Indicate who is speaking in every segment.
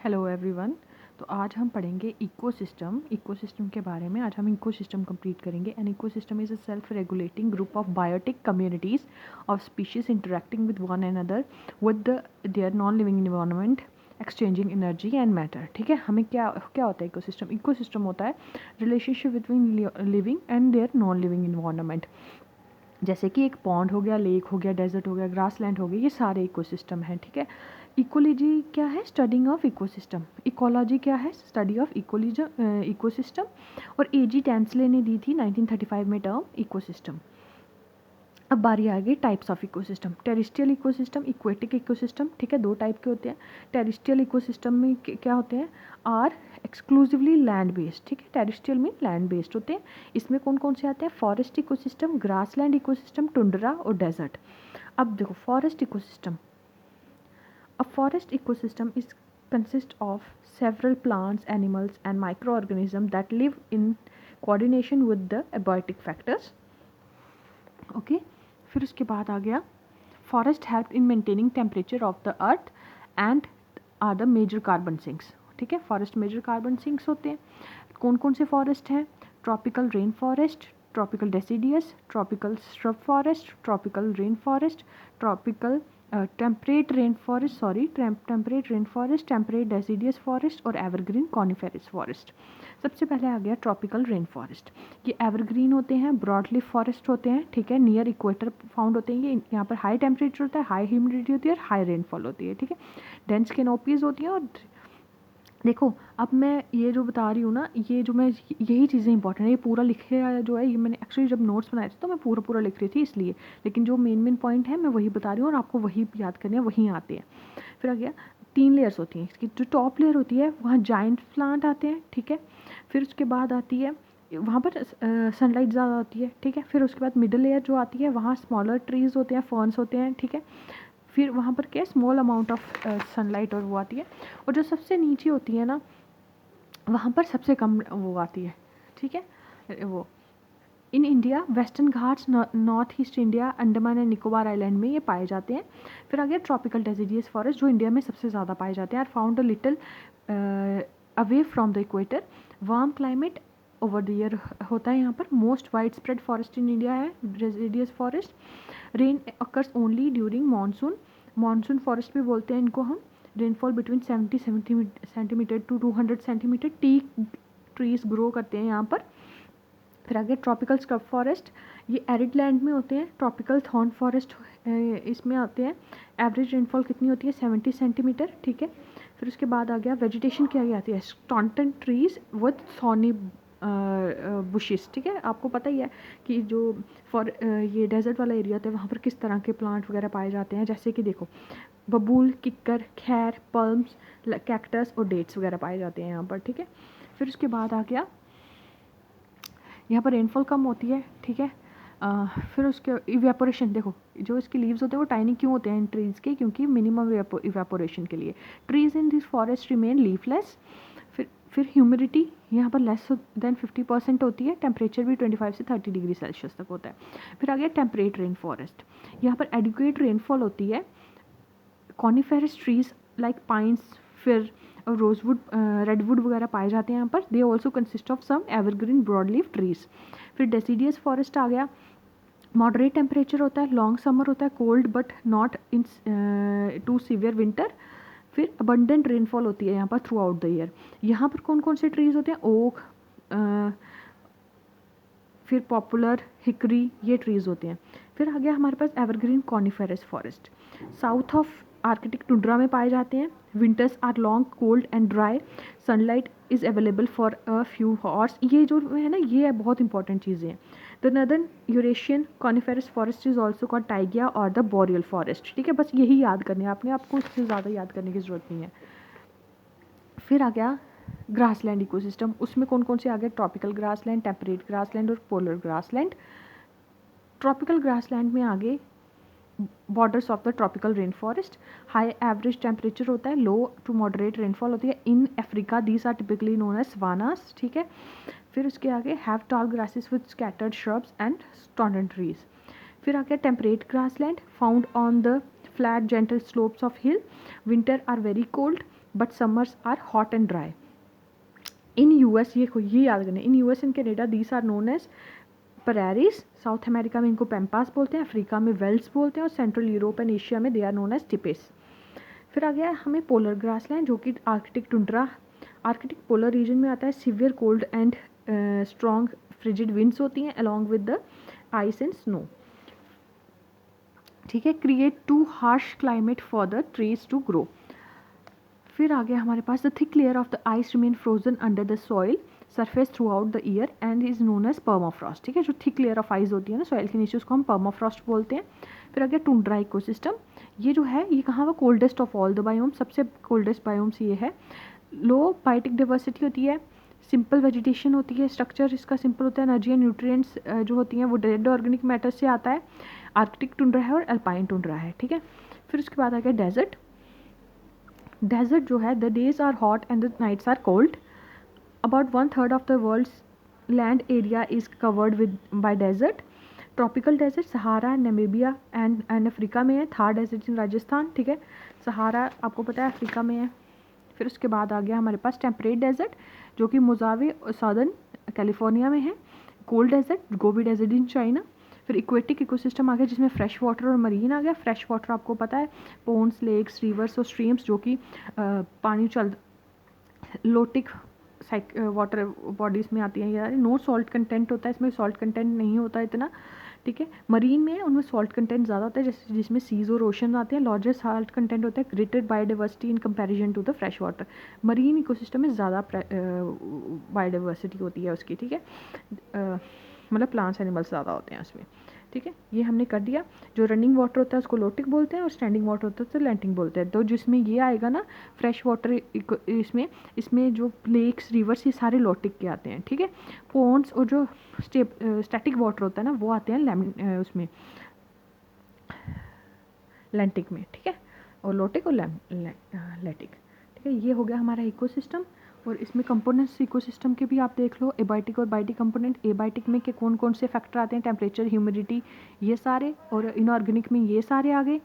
Speaker 1: Hello everyone. तो आज हम पढ़ेंगे इकोसिस्टम के बारे में। आज हम इकोसिस्टम कंप्लीट करेंगे। An ecosystem is a self regulating group of biotic communities of species interacting with one another with their non living environment exchanging energy and matter. ठीक है, हमें क्या क्या होता है इकोसिस्टम? इकोसिस्टम होता है relationship between living and their non living environment. जैसे कि एक पॉन्ड हो गया, लेक हो गया, डेजर्ट हो गया, ग्रासलैंड हो गया, ये सारे इकोसिस्टम हैं। ठीक है, इकोलॉजी क्या है? Studying of ecosystem. इकोलॉजी क्या है? Study of ecosystem. और एजी टेंसले ने दी थी 1935 में टर्म इकोसिस्टम। अब बारी आ गई types of ecosystem. Terrestrial ecosystem, aquatic ecosystem. ठीक है, दो टाइप के होते हैं। टेरिस्ट्रियल इकोसिस्टम में क्या होते हैं? Are exclusively land based. ठीक है, टेरिस्ट्रियल में लैंड बेस्ड होते हैं। इसमें कौन कौन से आते हैं? Forest ecosystem, grassland ecosystem, tundra और डेजर्ट। अब देखो forest ecosystem. A forest ecosystem is consist of several plants, animals and microorganisms that live in coordination with the abiotic factors. Okay, फिर उसके बाद आ गया forest help in maintaining temperature of the earth and are the major carbon sinks. ठीक है, forest major carbon sinks होते हैं। कौन कौन से फॉरेस्ट हैं? Tropical rain forest, tropical deciduous, tropical shrub forest, tropical rain forest, tropical temperate rain forest, temperate rain forest, temperate deciduous forest और evergreen coniferous forest. सबसे पहले आ गया ट्रॉपिकल रेन फॉरेस्ट। ये एवरग्रीन होते हैं, ब्रॉड लीफ फॉरेस्ट होते हैं। ठीक है, नियर इक्वेटर फाउंड होते हैं। ये यहाँ पर हाई टेम्परेचर होता है, हाई ह्यूमिडिटी होती है और हाई रेनफॉल होती है। ठीक है, डेंस कैनोपीज होती हैं। और देखो अब मैं ये जो बता रही हूँ ना, ये जो मैं यही चीज़ें इंपॉर्टेंट है। ये पूरा लिखे जो है, ये मैंने एक्चुअली जब नोट्स बनाए थे तो मैं पूरा लिख रही थी इसलिए, लेकिन जो मेन पॉइंट है मैं वही बता रही हूँ और आपको वही याद करने हैं, वहीं आते हैं। फिर आ गया 3 लेयर्स होती हैं इसकी। जो टॉप लेयर होती है वहाँ जाइंट प्लांट आते हैं। ठीक है, फिर उसके बाद आती है वहाँ पर सनलाइट ज़्यादा होती है। ठीक है, फिर उसके बाद मिडिल लेयर जो आती है वहाँ स्मॉलर ट्रीज़ होते हैं, फर्न्स होते हैं। ठीक है, फिर वहाँ पर क्या स्मॉल अमाउंट ऑफ सनलाइट और वो आती है। और जो सबसे नीचे होती है ना, वहाँ पर सबसे कम वो आती है। ठीक है, वो in India western Ghats, north east India, Andaman and Nicobar island में ये पाए जाते हैं। फिर आ गया ट्रॉपिकल डेसिडियस फॉरेस्ट, जो इंडिया में सबसे ज़्यादा पाए जाते हैं। Are found a little away from the equator. Warm climate over the year होता है यहाँ पर। Most wide spread forest in India है deciduous forest. Rain occurs only during monsoon. Monsoon forest भी बोलते हैं इनको हम। Rainfall between 70 centimetre to 200 centimetre. Teak trees grow करते हैं यहाँ पर। फिर आगे ट्रॉपिकल स्क्रब फॉरेस्ट, ये एरिड लैंड में होते हैं। ट्रॉपिकल थॉर्न फॉरेस्ट इसमें आते हैं। एवरेज रेनफॉल कितनी होती है? 70 सेंटीमीटर। ठीक है, फिर उसके बाद आ गया वेजिटेशन क्या आती है? Staunton trees with thorny bushes. ठीक है, आपको पता ही है कि जो ये डेजर्ट वाला एरिया होता है वहाँ पर किस तरह के प्लांट वगैरह पाए जाते हैं। जैसे कि देखो बबूल, किक्कर, खैर, पल्म्स, कैक्टस और डेट्स वगैरह पाए जाते हैं यहाँ पर। ठीक है, फिर उसके बाद आ गया यहाँ पर रेनफॉल कम होती है। ठीक है, फिर उसके इवेपोरेशन, देखो जो इसके लीव्स होते हैं वो टाइनी क्यों होते हैं इन ट्रीज़ के? क्योंकि मिनिमम इवेपोरेशन के लिए। Trees in this forest remain leafless. फिर ह्यूमिडिटी यहाँ पर लेस देन 50% होती है। टेम्परेचर भी 25 से 30 डिग्री सेल्सियस तक होता है। फिर आ गया टेम्परेट रेन फॉरेस्ट, यहाँ पर एडिक्वेट रेनफॉल होती है। कॉनिफेरस ट्रीज लाइक पाइन्स, फिर रोजवुड, रेडवुड वगैरह पाए जाते हैं यहाँ पर। They also consist of some evergreen broadleaf trees. फिर डेसिडियस फॉरेस्ट आ गया। मॉडरेट टेम्परेचर होता है, लॉन्ग समर होता है, cold but not in too severe winter. फिर अबंडेंट रेनफॉल होती है यहाँ पर थ्रू आउट द ईयर। यहाँ पर कौन कौन से ट्रीज होते हैं? ओक, फिर पॉपुलर, हिकरी, ये ट्रीज़ होते हैं। फिर आ गया हमारे पास evergreen coniferous forest. South of arctic tundra में पाए जाते हैं। Winters are long, cold and dry. Sunlight is available for a few hours. ये जो है ना, ये बहुत इंपॉर्टेंट चीज़ें हैं। The northern Eurasian coniferous forest is also called taiga और द बोरियल फॉरेस्ट। ठीक है, बस यही याद करने हैं आपने, आपको इससे ज़्यादा याद करने की ज़रूरत नहीं है। फिर आ गया ग्रासलैंड इकोसिस्टम। उसमें कौन कौन से आ गए? ट्रॉपिकल ग्रासलैंड, टेम्परेट ग्रासलैंड और पोलर ग्रासलैंड। ट्रॉपिकल ग्रासलैंड में आगे borders of the tropical rain forest. High average temperature होता है, लो टू मॉडरेट रेनफॉल होती है। In Africa these are typically known as savannas. ठीक है, फिर उसके आगे have tall grasses with scattered shrubs and stunted trees. फिर आ गया temperate grassland, found on the flat gentle slopes of hill. Winter are very cold, but summers are hot and dry. In US, ये याद करना, in US and Canada these are known as prairies, South America में इनको पैम्पास बोलते हैं, Africa में Wales बोलते हैं, और सेंट्रल यूरोप एंड एशिया में they are known as steppes. फिर आ गया हमें पोलर ग्रासलैंड, जो कि arctic tundra, arctic polar region में आता है। Severe cold and strong frigid winds होती हैं along with the ice and snow, ठीक है। Create too harsh climate for the trees to grow. फिर आ गया हमारे पास the thick layer of the ice remain frozen under the soil surface throughout the year and is known as permafrost, ठीक है। जो थिक लेयर ऑफ आइस होती है ना सॉइल के नीचे, उसको हम पर्माफ्रॉस्ट बोलते हैं। फिर आ गया टुंड्रा इकोसिस्टम, ये जो है ये कहाँ, वो coldest of all the biome, सबसे कोल्डेस्ट बायोम्स ये है। लो बायोटिक डाइवर्सिटी होती है, सिंपल वेजिटेशन होती है, स्ट्रक्चर इसका सिंपल होता है, एनर्जी एंड न्यूट्रिएंट्स जो होती हैं वो डेड ऑर्गेनिक मैटर से आता है। आर्कटिक टुंड्रा है और अल्पाइन टुंड्रा है, ठीक है। फिर उसके बाद आ गया डेजर्ट। डेजर्ट जो है, the days are hot and the nights are cold. About 1/3 of the world's land area is covered with by desert. Tropical desert Sahara, Namibia and Africa में है। थार डेजर्ट इन राजस्थान, ठीक है। सहारा आपको पता है अफ्रीका में है। फिर उसके बाद आ गया हमारे पास टेम्परेट डेजर्ट, जो कि मोजावे सदर्न कैलिफोर्निया में है। Cold desert, Gobi desert in China. फिर इक्वेटिक इकोसिस्टम आ गया, जिसमें फ्रेश वाटर और मरीन आ गया। फ्रेश वाटर आपको पता है पोन्स, लेक्स, रिवर्स और स्ट्रीम्स, जो कि पानी चल लोटिक वाटर बॉडीज़ में आती हैं। यार नो सॉल्ट कंटेंट होता है इसमें, सॉल्ट कंटेंट नहीं होता इतना, ठीक है। मरीन में उनमें सॉल्ट कंटेंट ज़्यादा होता है, जैसे जिसमें सीज और ओशन आते हैं। लार्जर सॉल्ट कंटेंट होता है, greater biodiversity in comparison to the fresh water. Marine ecosystem में ज़्यादा बायोडाइवर्सिटी होती है उसकी, ठीक है। मतलब प्लांट्स एनिमल्स ज़्यादा होते हैं उसमें, ठीक है। ये हमने कर दिया। जो रनिंग वाटर होता है उसको लोटिक बोलते हैं, और स्टैंडिंग वाटर होता है तो लैंटिंग बोलते हैं। तो जिसमें ये आएगा ना फ्रेश वाटर, इसमें जो लेक्स, रिवर्स, ये सारे लोटिक के आते हैं, ठीक है। पोन्ड्स और जो स्टैटिक वाटर होता है ना वो आते हैं उसमें लैंटिक में, ठीक है। और लोटिक और लैटिक, ठीक है। ये हो गया हमारा इकोसिस्टम। और इसमें कंपोनेंट्स इकोसिस्टम के भी आप देख लो, एबायोटिक और बायोटिक कंपोनेंट। एबायोटिक में के कौन कौन से फैक्टर आते हैं, टेम्परेचर, ह्यूमिडिटी, ये सारे। और इनऑर्गेनिक में ये सारे आ गए।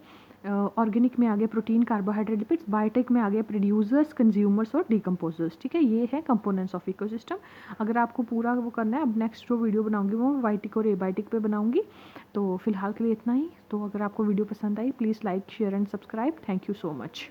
Speaker 1: ऑर्गेनिक में आ गए प्रोटीन, कार्बोहाइड्रेट, लिपिड्स। बायोटिक में आ गए प्रोड्यूसर्स, कंज्यूमर्स और डिकम्पोजर्स, ठीक है। ये है कंपोनेंट्स ऑफ इकोसिस्टम। अगर आपको पूरा वो करना है, अब नेक्स्ट जो वीडियो बनाऊंगी वो बायोटिक और एबायोटिक पे बनाऊंगी। तो फिलहाल के लिए इतना ही। तो अगर आपको वीडियो पसंद आई, please like, share and subscribe. Thank you so much.